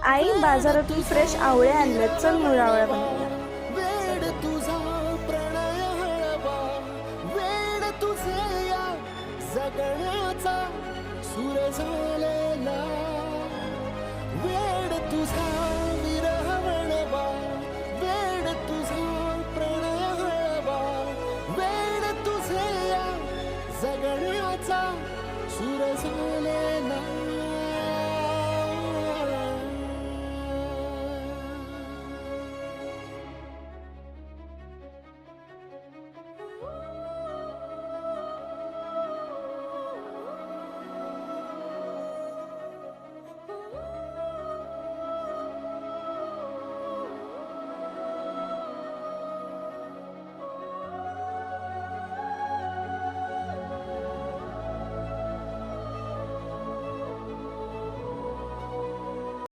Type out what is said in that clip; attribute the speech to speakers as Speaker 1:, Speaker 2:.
Speaker 1: आई बाजारातून फ्रेश आवळे आणल्यात, चल मुळावळ्या बनवूया.
Speaker 2: वेड तुझा प्रणय हळवा, वेड तुझे या जगण्याचा सूर झालेला, वेड तुझा